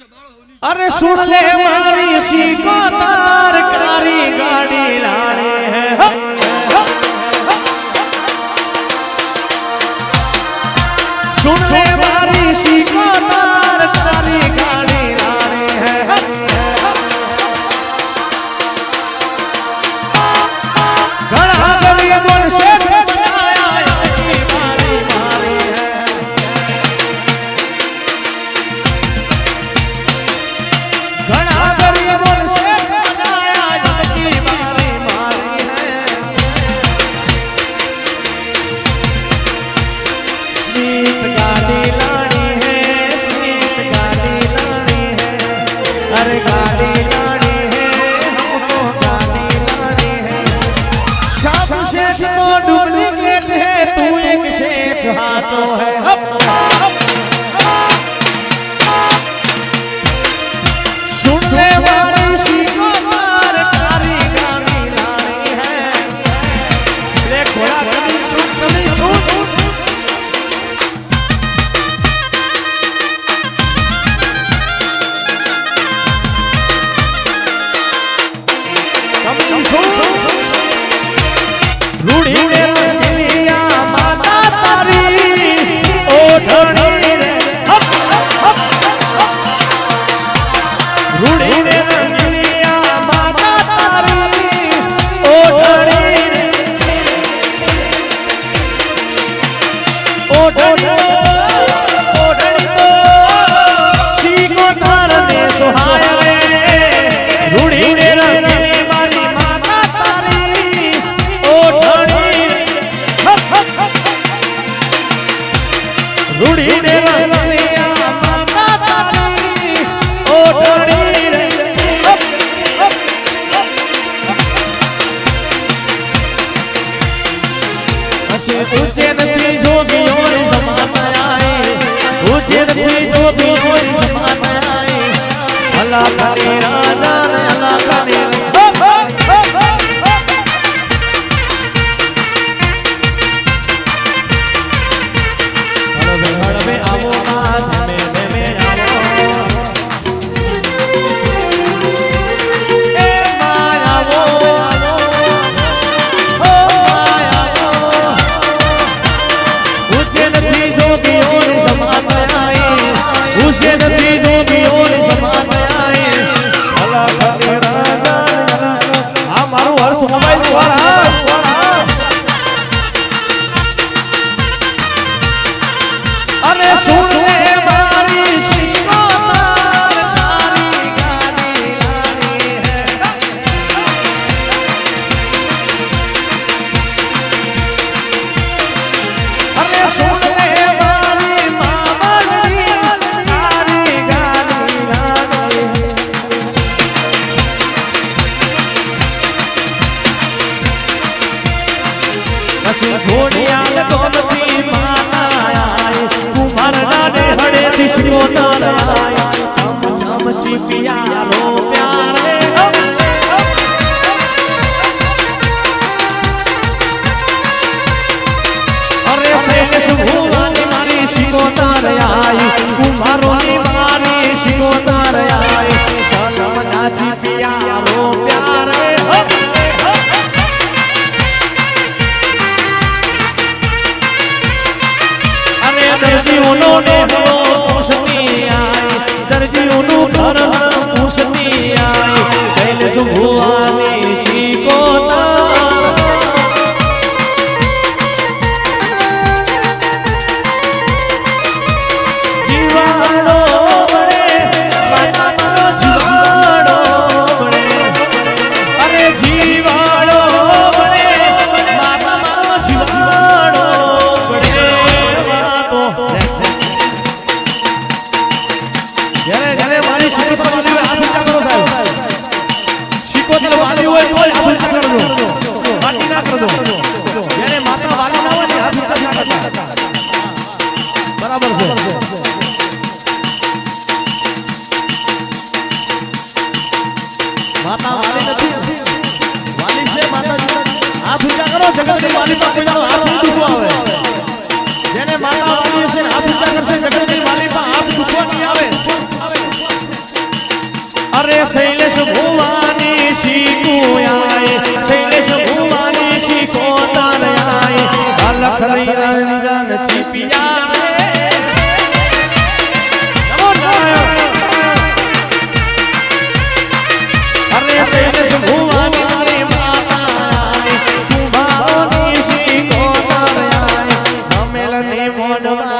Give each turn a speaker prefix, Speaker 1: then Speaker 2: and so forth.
Speaker 1: अरे सुन ले मारी सिकंदर कारी गाड़ी लाने हैं सुन ले मारी सिकंदर कारी गाड़ी लाने हैं घड़ा गरीबों से हाथों है सुन ले वाली सिकंदर कारी गाड़ी लानी है रे घोड़ा कभी सुन रूढ़ी शैलेश भुवानी सीकू आए शैलेश भुवानी सीको तार आए अलख रंजन छिपिया अरे शैलेश भुवानी रे माता आए भुवानी सीको तार आए हमेलनी मोडवा